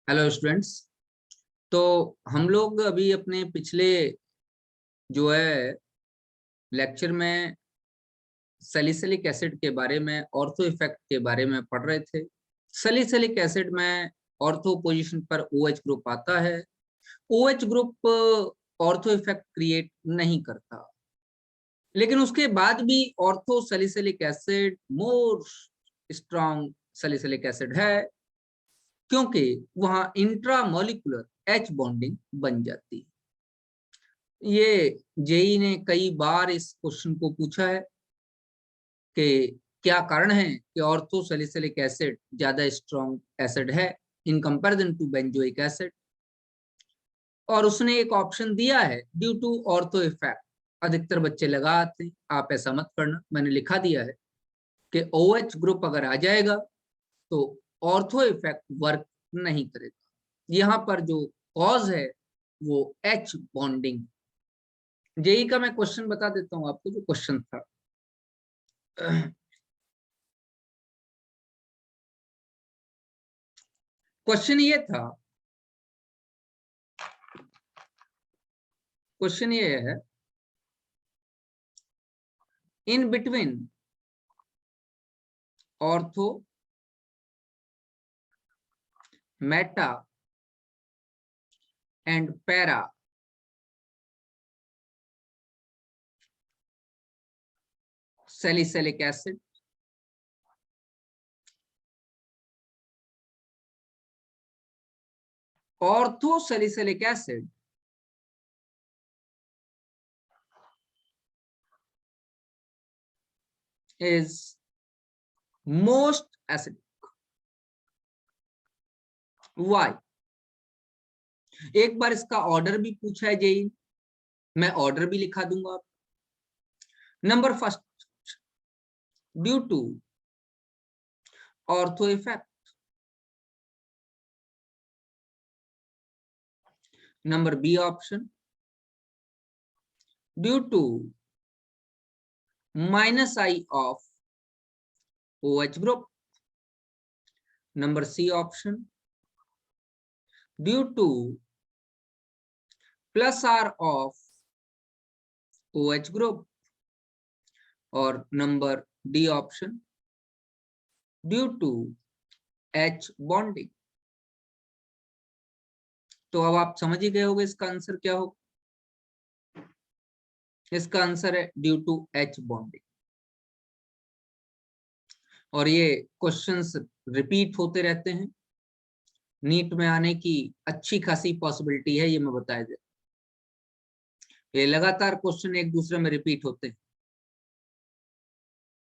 Hello students. तो हम लोग अभी अपने पिछले जो है लेक्चर में सैलिसिलिक एसिड के बारे में, ऑर्थो इफेक्ट के बारे में पढ़ रहे थे। सैलिसिलिक एसिड में ऑर्थो पोजीशन पर OH ग्रुप आता है। OH group ortho effect create नहीं करता, लेकिन उसके बाद भी ortho salicylic acid more strong salicylic acid है, क्योंकि वहां इंट्रामोलिकुलर H बॉन्डिंग बन जाती है। ये जेई ने कई बार इस क्वेश्चन को पूछा है कि क्या कारण है कि ऑर्थो सैलिसिलिक एसिड ज्यादा स्ट्रॉन्ग एसिड है in comparison to benzoic acid, और उसने एक ऑप्शन दिया है ड्यू टू ऑर्थो इफेक्ट। अधिकतर बच्चे लगा आते हैं, आप ऐसा मत करना, मैंने लिखा दिया है कि OH ग्रुप अगर आ जाएगा तो ऑर्थो इफेक्ट वर्क नहीं करेगा। यहाँ पर जो कॉज है वो H बॉन्डिंग। जेई का मैं क्वेश्चन बता देता हूं आपको, जो क्वेश्चन था। क्वेश्चन ये था, क्वेश्चन ये है, in between ortho, Meta and para salicylic acid, ortho salicylic acid is most acidic. Why? एक बार इसका ऑर्डर भी पूछा है जेई, मैं ऑर्डर भी लिखा दूंगा। Number first, due to ortho effect. Number B option, due to -I of OH group. Number C option, due to +R of OH group. और number D option, due to H bonding. तो अब आप समझ ही गए होंगे इसका answer क्या होगा। इसका आंसर है ड्यू टू H बॉन्डिंग। और ये क्वेश्चंस रिपीट होते रहते हैं, नीट में आने की अच्छी खासी पॉसिबिलिटी है, ये मैं बता दे। ये लगातार क्वेश्चन एक दूसरे में रिपीट होते हैं।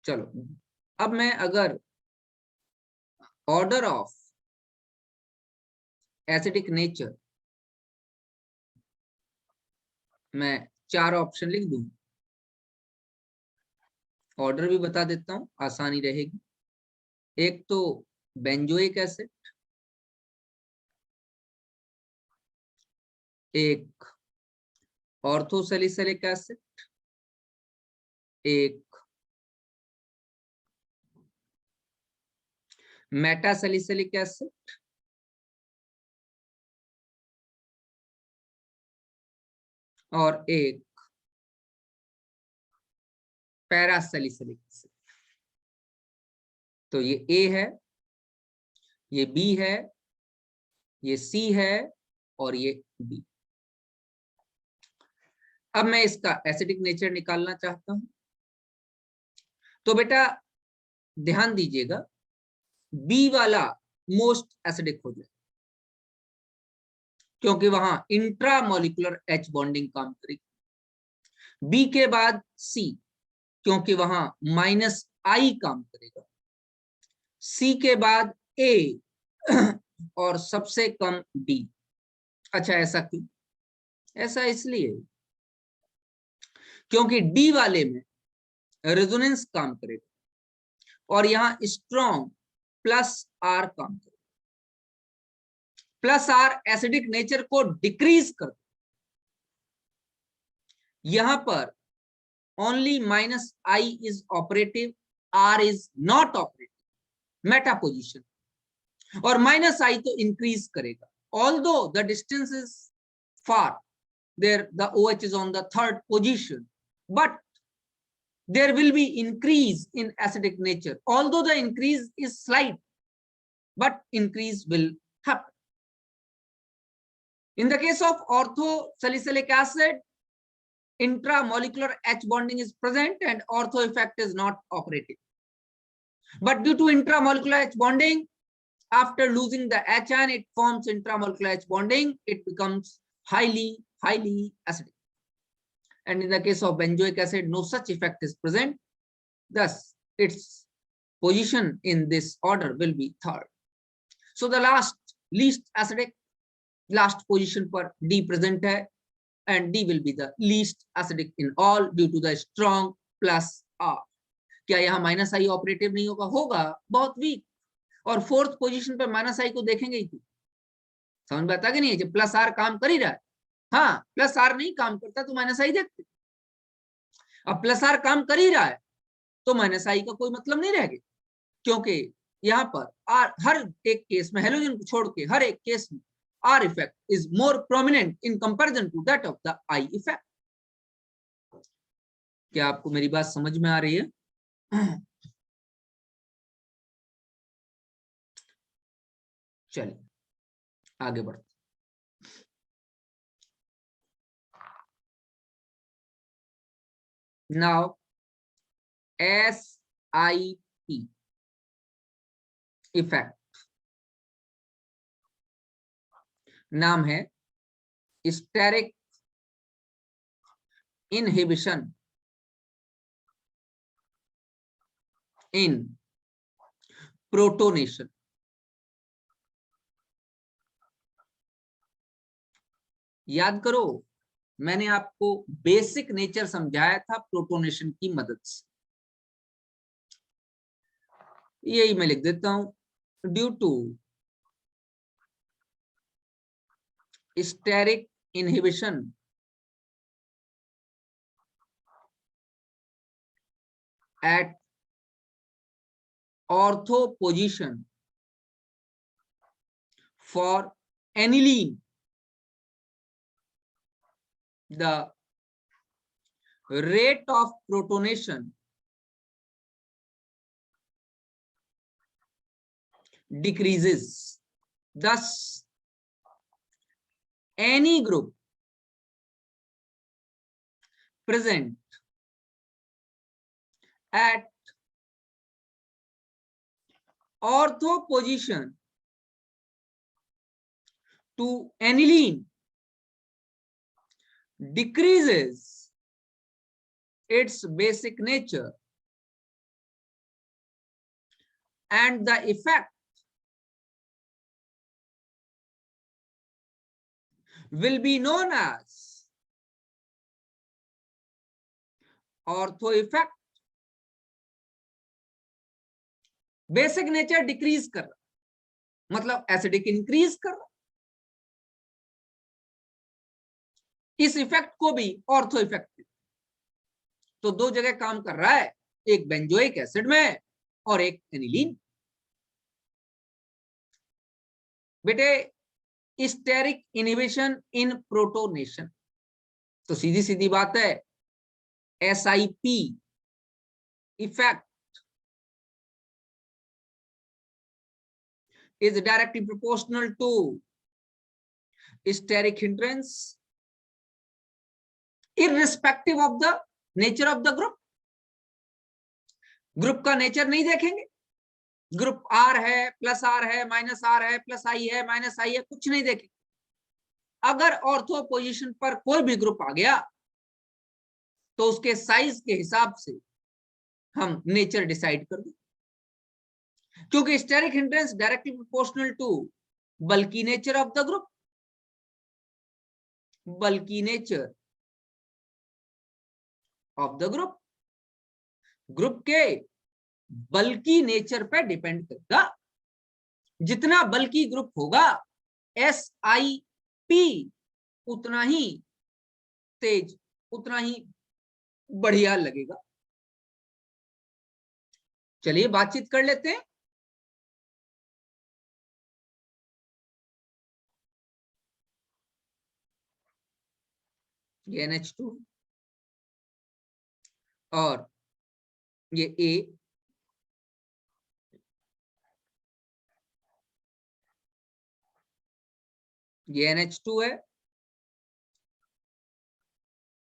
चलो, अब मैं अगर ऑर्डर ऑफ एसिडिक नेचर मैं 4 ऑप्शन लिख दूं, ऑर्डर भी बता देता हूं, आसानी रहेगी। एक तो बेंजोइक एसिड, एक ऑर्थोसैलिसिलिक एसिड, एक मेटासैलिसिलिक एसिड, और एक पैरासैलिसिलिक एसिड। तो ये ए है, ये बी है, ये सी है, और ये डी। अब मैं इसका एसिडिक नेचर निकालना चाहता हूं। तो बेटा ध्यान दीजिएगा, बी वाला मोस्ट एसिडिक हो जाए, क्योंकि वहां इंट्रामोलिकुलर H बॉन्डिंग काम करेगी। बी के बाद सी, क्योंकि वहां -I काम करेगा। सी के बाद ए, और सबसे कम डी। अच्छा, ऐसा क्यों? ऐसा इसलिए क्योंकि डी वाले में रेजोनेंस काम करेगा और यहां स्ट्रॉन्ग +R काम करेगा। +R एसिडिक नेचर को डिक्रीज कर, यहां पर only -I is operative, R is not operative, Meta position. और माइनस आई तो इंक्रीज करेगा. Although the distance is far, there the OH is on the third position, but there will be increase in acidic nature, although the increase is slight, but increase will happen. In the case of orthosalicylic acid, intramolecular H bonding is present and ortho effect is not operating, but due to intramolecular H bonding, after losing the H ion, it forms intramolecular H bonding, it becomes highly acidic. And in the case of benzoic acid, no such effect is present. Thus, its position in this order will be third. So the least acidic, last position पर D present है, and D will be the least acidic in all due to the strong plus R. क्या यहाँ minus आई operative नहीं होगा? होगा, बहुत week. और fourth position पे माइनस आई को देखेंगे ही क्यों? समझ में आता कि नहीं है? जब प्लस आर काम कर ही रहा है. हाँ, प्लस आर नहीं काम करता तो माइनस आई देखते. अब प्लस आर काम कर ही रहा है तो माइनस आई का कोई मतलब नहीं रहेगा, क्योंकि यहाँ पर आर हर एक केस में, हेलोजन को छोड़ के हर एक केस में R effect is more prominent in comparison to that of the I effect. क्या आपको मेरी बात समझ में आ रही है? चलिए आगे बढ़ते. नाउ SIP इफेक्ट नाम है स्टेरिक इनहिबिशन इन प्रोटोनेशन. याद करो, मैंने आपको बेसिक नेचर समझाया था प्रोटोनेशन की मदद से. यही मैं लिख देता हूं. Due to steric inhibition at ortho position for aniline, the rate of protonation decreases. Thus, any group present at ortho position to aniline decreases its basic nature, and the effect will be known as ortho effect. Basic nature decrease कर रहा, मतलब acidic increase कर रहा. इस effect को भी ortho effect, तो दो जगह काम कर रहा है, एक बेंजोइक एसिड में और एक एनिलीन. बेटे स्टेरिक इनहिबिशन इन प्रोटोनेशन, तो सीधी सीधी बात है, SIP effect is directly proportional to steric hindrance irrespective of the nature of the group. Group का नेचर नहीं देखेंगे, ग्रुप आर है, प्लस आर है, माइनस आर है, प्लस आई है, माइनस आई है, कुछ नहीं देखेंगे. अगर ऑर्थो पोजीशन पर कोई भी ग्रुप आ गया तो उसके साइज के हिसाब से हम नेचर डिसाइड कर दें, क्योंकि steric hindrance directly proportional to bulky nature of the group. Bulky nature of the group, group के बल्की नेचर पे डिपेंड करेगा. जितना बल्की ग्रुप होगा SIP उतना ही तेज, उतना ही बढ़िया लगेगा. चलिए बातचीत कर लेते हैं. ये NH2 और ये A, ये NH2 है,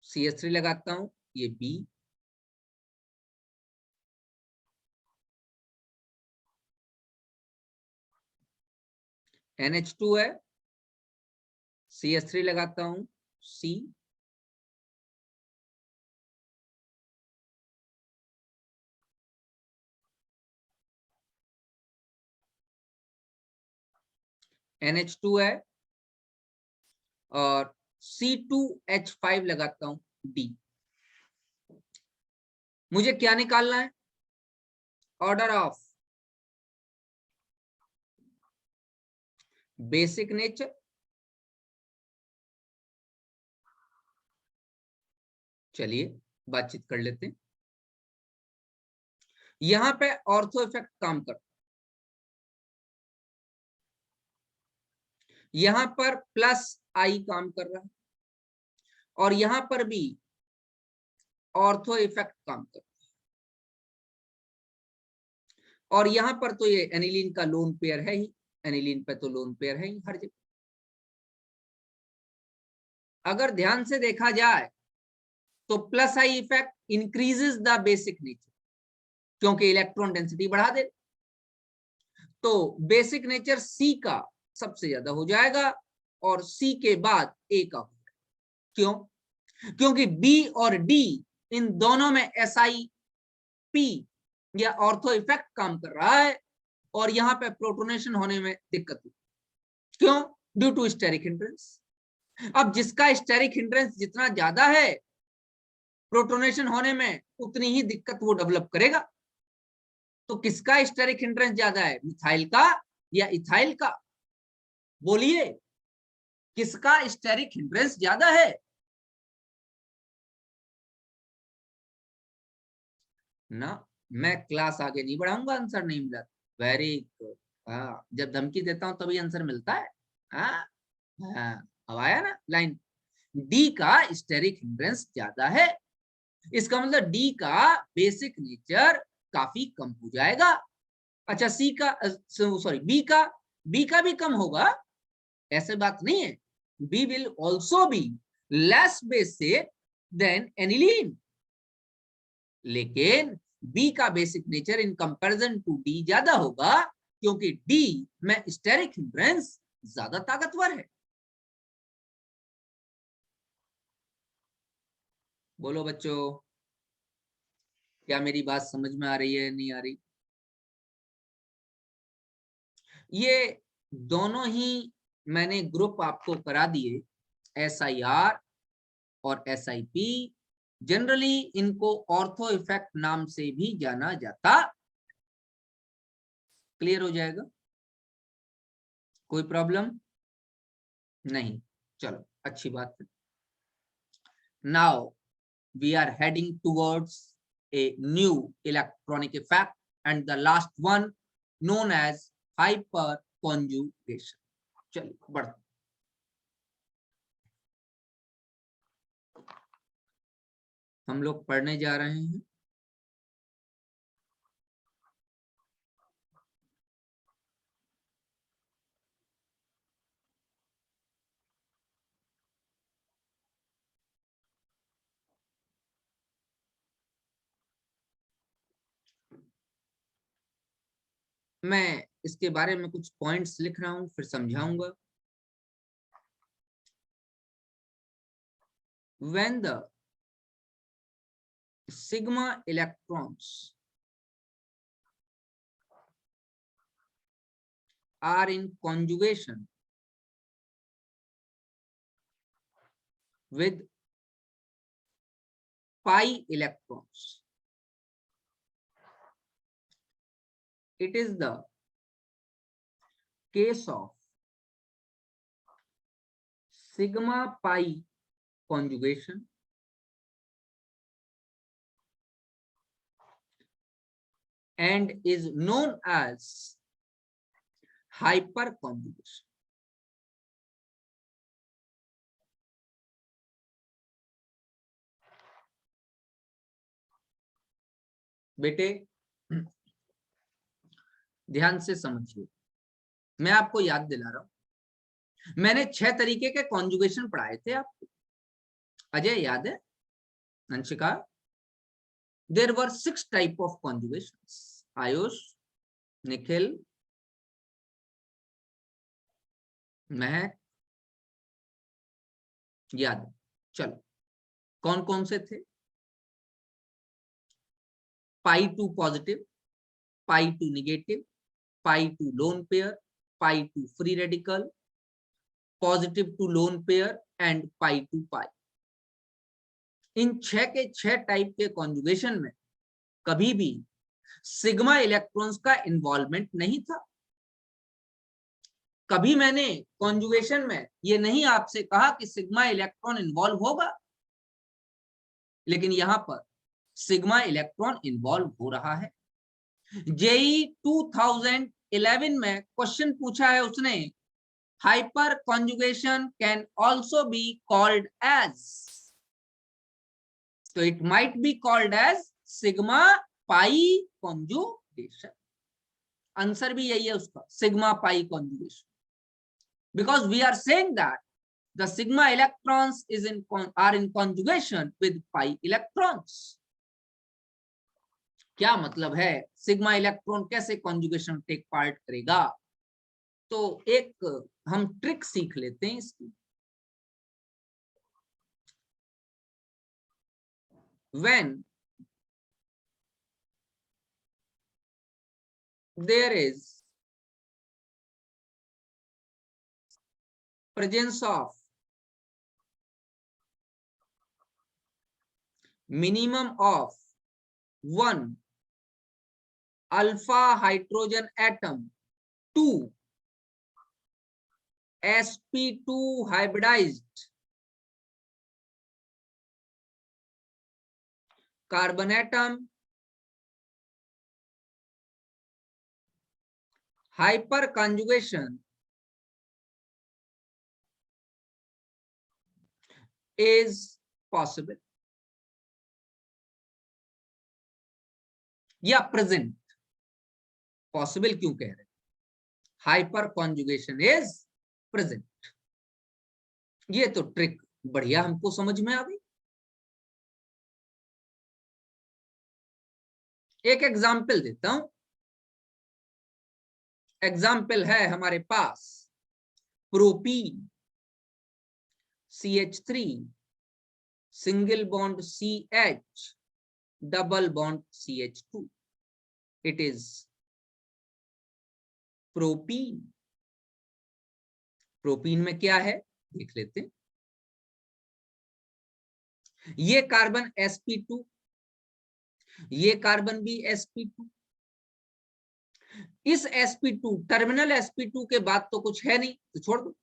CH3 लगाता हूं, ये B, NH2 है, CH3 लगाता हूं, C, NH2 है और C2H5 लगाता हूं, D। मुझे क्या निकालना है? ऑर्डर ऑफ बेसिक नेचर, चलिए बातचीत कर लेते हैं। यहां पे ऑर्थो इफेक्ट काम कर, यहां पर प्लस आई काम कर रहा है और यहां पर भी ऑर्थो इफेक्ट काम कर रहा है, और यहां पर तो ये एनिलीन का लोन पेयर है ही, एनिलीन पे तो लोन पेयर है ही हर जगह। अगर ध्यान से देखा जाए तो plus I effect increases the basic nature, क्योंकि इलेक्ट्रॉन डेंसिटी बढ़ा दे, तो बेसिक नेचर सी का सबसे ज्यादा हो जाएगा और सी के बाद ए का हो जाएगा। क्यों? क्योंकि बी और डी इन दोनों में SiP या ऑर्थो इफेक्ट काम कर रहा है और यहां पे प्रोटोनेशन होने में दिक्कत हुई। क्यों? Due to steric hindrance. अब जिसका स्टेरिक हिंड्रेंस जितना ज्यादा है, प्रोटोनेशन होने में उतनी ही दिक्कत वो डेवलप करेगा। तो किसका स्टेरिक हिंड्रेंस ज्यादा है, मिथाइल का या इथाइल का? बोलिए, किसका स्टेरिक हिंड्रेंस ज्यादा है? ना, मैं क्लास आगे नहीं बढ़ाऊंगा, आंसर नहीं मिला। Very good. हाँ, जब धमकी देता हूं तभी आंसर मिलता है। हाँ हाँ, अब आया ना लाइन। डी का स्टेरिक हिंड्रेंस ज्यादा है, इसका मतलब डी का बेसिक नेचर काफी कम हो जाएगा। अच्छा, सी का सॉरी बी का भी कम होगा, ऐसे बात नहीं है। B will also be less basic than aniline, लेकिन बी का basic nature in comparison to D ज्यादा होगा, क्योंकि डी में स्टेरिक हिंड्रेंस ज्यादा ताकतवर है। बोलो बच्चों, क्या मेरी बात समझ में आ रही है, नहीं आ रही? ये दोनों ही मैंने ग्रुप आपको करा दिए, SIR और SIP। जनरली इनको ऑर्थो इफेक्ट नाम से भी जाना जाता। क्लियर हो जाएगा? कोई प्रॉब्लम नहीं? चलो, अच्छी बात है। Now we are heading towards a new electronic effect and the last one known as hyperconjugation. चलिए बढ़ते, हम लोग पढ़ने जा रहे हैं मैं इसके बारे में कुछ पॉइंट्स लिख रहा हूं, फिर समझाऊंगा। When the sigma electrons are in conjugation with pi electrons, it is the case of sigma pi conjugation and is known as hyperconjugation. बेटे ध्यान से समझिए, मैं आपको याद दिला रहा हूं, मैंने 6 तरीके के कॉन्जुगेशन पढ़ाए थे आपको। अजय याद है? Anshika, there were 6 type of conjugations. Ayush, Nikhil, Mahak, याद है? चलो, कौन कौन से थे? Pi to positive, pi to negative, pi to lone pair, pi to free radical, positive to lone pair and pi to pi. इन 6 के 6 टाइप के कॉन्जुगेशन में कभी भी सिग्मा इलेक्ट्रॉन्स का इन्वॉल्वमेंट नहीं था। कभी मैंने कॉन्जुगेशन में ये नहीं आपसे कहा कि सिग्मा इलेक्ट्रॉन इन्वॉल्व होगा, लेकिन यहां पर सिग्मा इलेक्ट्रॉन इन्वॉल्व हो रहा है। जेई 2011 में क्वेश्चन पूछा है उसने, hyper conjugation can also be called as, तो it might be called as sigma pi conjugation. Answer भी यही है उसका, sigma pi conjugation, because we are saying that the sigma electrons are in conjugation with pi electrons. क्या मतलब है sigma electron कैसे conjugation take part करेगा? तो एक हम ट्रिक सीख लेते हैं इसकी। when there is presence of minimum of 1 alpha hydrogen atom, 2 sp2 hybridized carbon atom, hyper conjugation is possible या प्रेजेंट। पॉसिबल क्यों कह रहे? Hyper conjugation is present. ये तो ट्रिक बढ़िया हमको समझ में आ गई। एक एग्जाम्पल देता हूं। एग्जाम्पल है हमारे पास propene CH3 single bond CH double bond CH2, it is propene. Propene में क्या है देख लेते हैं। ये कार्बन sp2, ये कार्बन भी sp2। इस sp2 टर्मिनल sp2 के बाद तो कुछ है नहीं तो छोड़ दो,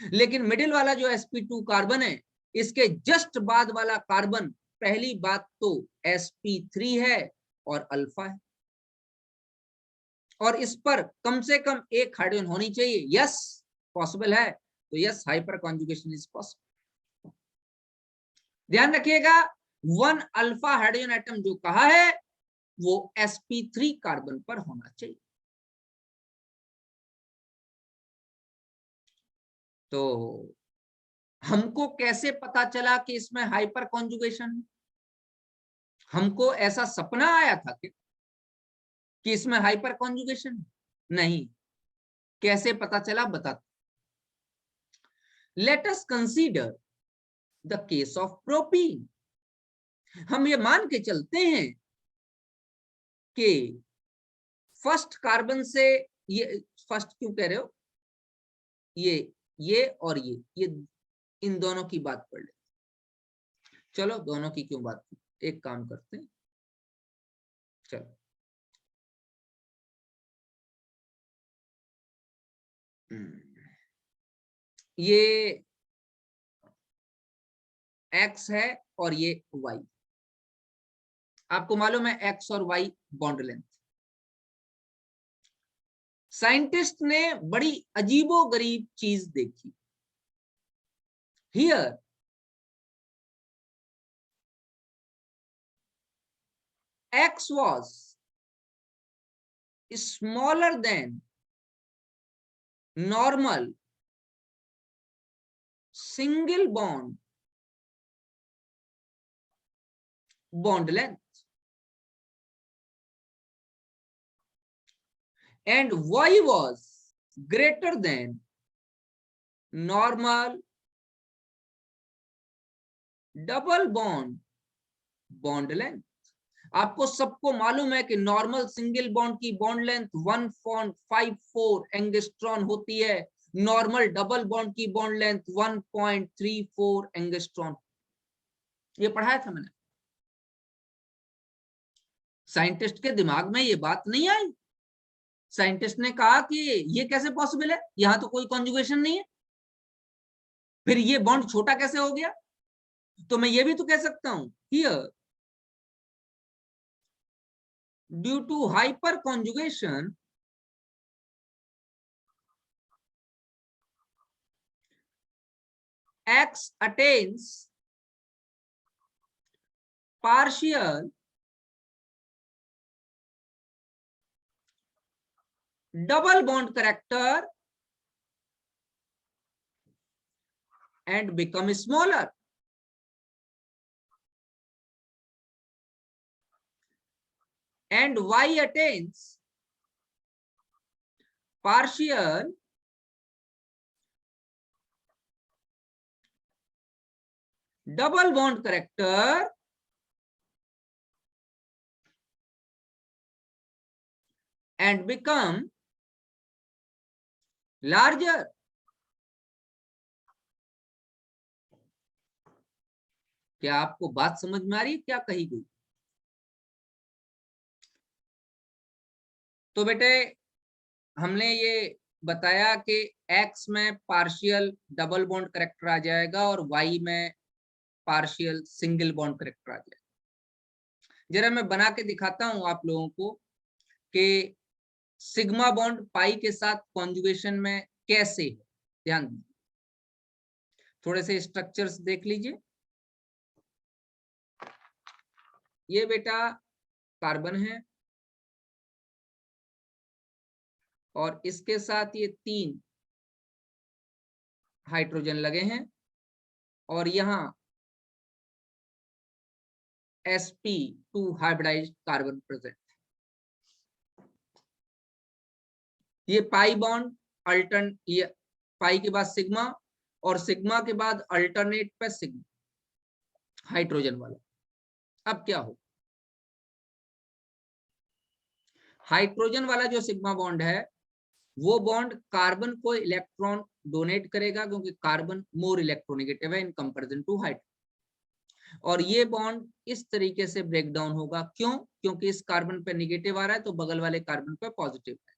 लेकिन मिडिल वाला जो sp2 कार्बन है, इसके जस्ट बाद वाला कार्बन पहली बात तो sp3 है और अल्फा है, और इस पर कम से कम एक हाइड्रोजन होनी चाहिए। यस पॉसिबल है, तो yes hyper conjugation is possible. ध्यान रखिएगा 1 अल्फा हाइड्रोजन एटम जो कहा है वो sp3 कार्बन पर होना चाहिए। तो हमको कैसे पता चला कि इसमें हाइपर कॉन्जुगेशन है? हमको ऐसा सपना आया था कि इसमें हाइपर कॉन्जुगेशन? नहीं। कैसे पता चला बताते। Let us consider the case of propene. हम ये मान के चलते हैं कि फर्स्ट कार्बन से, ये फर्स्ट क्यों कह रहे हो, ये और ये इन दोनों की बात पढ़ ले। चलो दोनों की क्यों बात, एक काम करते हैं। चलो ये x है और ये y। आपको मालूम है x और y बॉन्ड लेंथ। साइंटिस्ट ने बड़ी अजीबोगरीब चीज देखी। Here X was smaller than normal single bond length, and Y was greater than normal double bond length. आपको सबको मालूम है कि नॉर्मल सिंगल बॉन्ड की बॉन्ड लेंथ 1.54 एंगस्ट्रॉन होती है, नॉर्मल डबल बॉन्ड की बॉन्ड लेंथ 1.34 एंगस्ट्रॉन। ये पढ़ाया था मैंने। साइंटिस्ट के दिमाग में ये बात नहीं आई। साइंटिस्ट ने कहा कि ये कैसे पॉसिबल है, यहां तो कोई कॉन्जुगेशन नहीं है, फिर ये बॉन्ड छोटा कैसे हो गया। तो मैं ये भी तो कह सकता हूं, here due to hyperconjugation X attains partial double bond character and become smaller. And Y attains partial double bond character and become larger. क्या आपको बात समझ में आ रही है क्या कही गई? तो बेटे हमने ये बताया कि X में पार्शियल डबल बॉन्ड करेक्टर आ जाएगा और Y में पार्शियल सिंगल बॉन्ड करेक्टर आ जाएगा। जरा मैं बना के दिखाता हूं आप लोगों को कि सिग्मा बॉन्ड पाई के साथ कॉन्जुगेशन में कैसे है। ध्यान दीजिए, थोड़े से स्ट्रक्चर्स देख लीजिए। ये बेटा कार्बन है और इसके साथ ये 3 हाइड्रोजन लगे हैं और यहाँ sp2 हाइब्रिडाइज्ड कार्बन प्रेजेंट। ये पाई बॉन्ड ये पाई के बाद सिग्मा और सिग्मा के बाद अल्टरनेट पे सिग्मा हाइड्रोजन वाला। अब क्या हो, हाइड्रोजन वाला जो सिग्मा बॉन्ड है वो बॉन्ड कार्बन को इलेक्ट्रॉन डोनेट करेगा क्योंकि कार्बन मोर इलेक्ट्रोनेगेटिव है इन कंपैरिजन टू हाइड्रोजन। और ये बॉन्ड इस तरीके से ब्रेक डाउन होगा। क्यों? क्योंकि इस कार्बन पे नेगेटिव आ रहा है तो बगल वाले कार्बन पे पॉजिटिव है।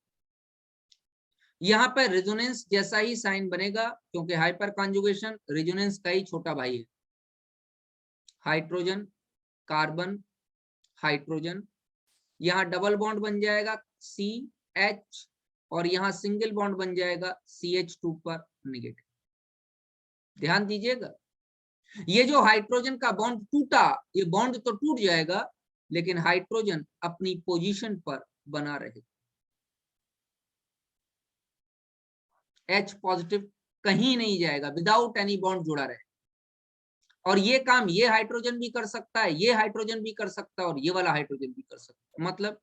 यहाँ पर रेजोनेंस जैसा ही साइन बनेगा क्योंकि हाइपर कॉन्जुगेशन रेजोनेंस का ही छोटा भाई है। हाइड्रोजन कार्बन हाइड्रोजन, यहाँ डबल बॉन्ड बन जाएगा CH और यहाँ सिंगल बॉन्ड बन जाएगा CH2 पर नेगेटिव। ध्यान दीजिएगा, ये जो हाइड्रोजन का बॉन्ड टूटा, ये बॉन्ड तो टूट जाएगा लेकिन हाइड्रोजन अपनी पोजीशन पर बना रहेगा। H पॉजिटिव कहीं नहीं जाएगा, विदाउट एनी बॉन्ड जुड़ा रहे। और ये काम ये हाइड्रोजन भी कर सकता है, ये हाइड्रोजन भी कर सकता है और ये वाला हाइड्रोजन भी कर सकता है। मतलब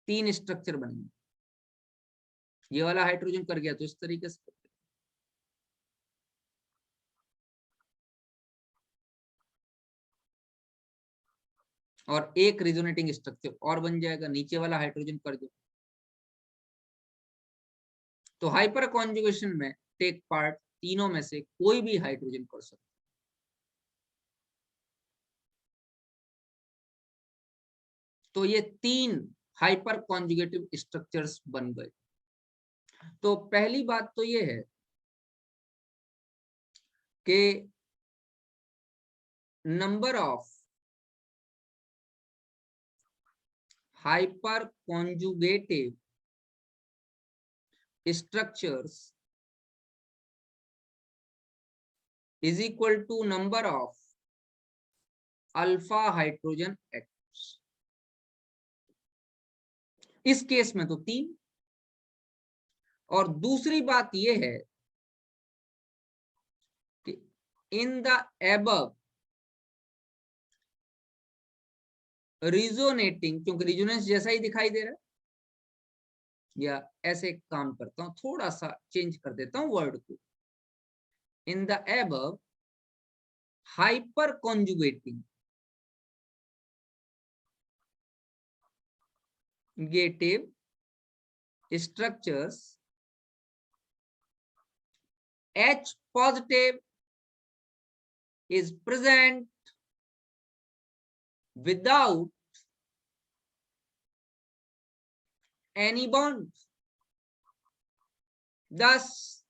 3 स्ट्रक्चर बनेंगे। ये वाला हाइड्रोजन कर गया तो इस तरीके से, और एक रिजोनेटिंग स्ट्रक्चर और बन जाएगा, नीचे वाला हाइड्रोजन कर दो। तो हाइपर कॉन्जुगेशन में टेक पार्ट तीनों में से कोई भी हाइड्रोजन कर सकता है। तो ये 3 हाइपर कॉन्जुगेटिव स्ट्रक्चर्स बन गए। तो पहली बात तो ये है कि number of hyper conjugative structures is equal to number of alpha hydrogen atoms. इस केस में तो 3। और दूसरी बात यह है कि इन द एबव रिजोनेटिंग, क्योंकि रिजोनेंस जैसा ही दिखाई दे रहा है, या ऐसे काम करता हूं, थोड़ा सा चेंज कर देता हूं वर्ड को, in the above hyper conjugating negative structures, H positive is present without any bond. Thus,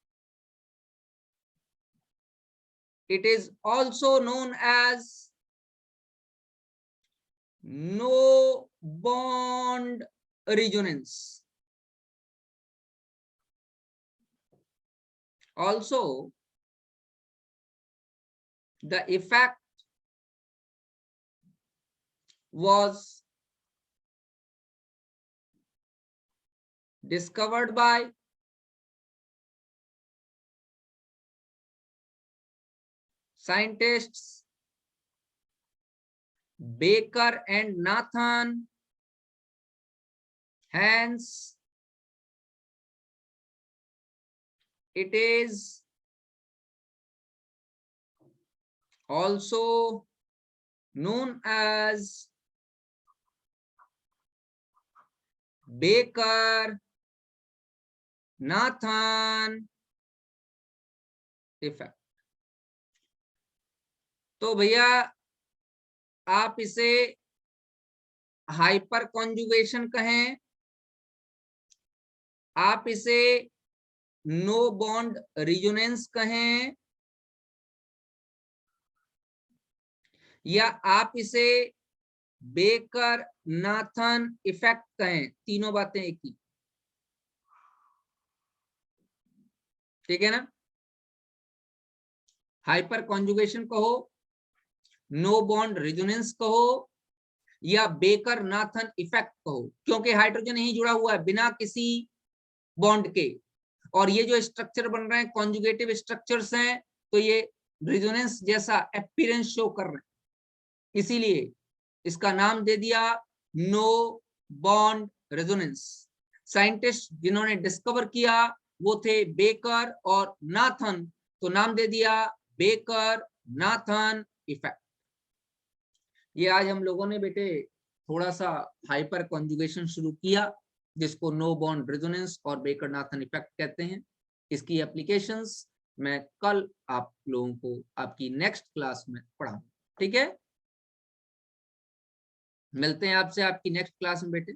it is also known as no bond resonance. Also, the effect was discovered by scientists Baker and Nathan. Hence, it is also known as Baker Nathan effect. तो भैया आप इसे hyper conjugation कहें, आप इसे no bond resonance कहें, या आप इसे बेकर नाथन इफेक्ट कहें, तीनों बातें एक ही, ठीक है ना। हाइपर कॉन्जुगेशन कहो, नो बॉन्ड रेजोनेंस कहो, या बेकर नाथन इफेक्ट कहो, क्योंकि हाइड्रोजन यही जुड़ा हुआ है बिना किसी बॉन्ड के, और ये जो स्ट्रक्चर बन रहे हैं कॉन्जुगेटिव स्ट्रक्चर्स हैं, तो ये रेजोनेंस जैसा अपीयरेंस शो कर रहे हैं, इसीलिए इसका नाम दे दिया नो बॉन्ड रेजोनेंस। साइंटिस्ट जिन्होंने डिस्कवर किया वो थे बेकर और नाथन, तो नाम दे दिया बेकर नाथन इफेक्ट। ये आज हम लोगों ने बेटे थोड़ा सा हाइपर कॉन्जुगेशन शुरू किया, जिसको नो बॉन्ड रेजोनेंस और बेकर नाथन इफेक्ट कहते हैं। इसकी एप्लीकेशंस मैं कल आप लोगों को आपकी नेक्स्ट क्लास में पढ़ाऊंगा, ठीक है। मिलते हैं आपसे आपकी नेक्स्ट क्लास में बेटे।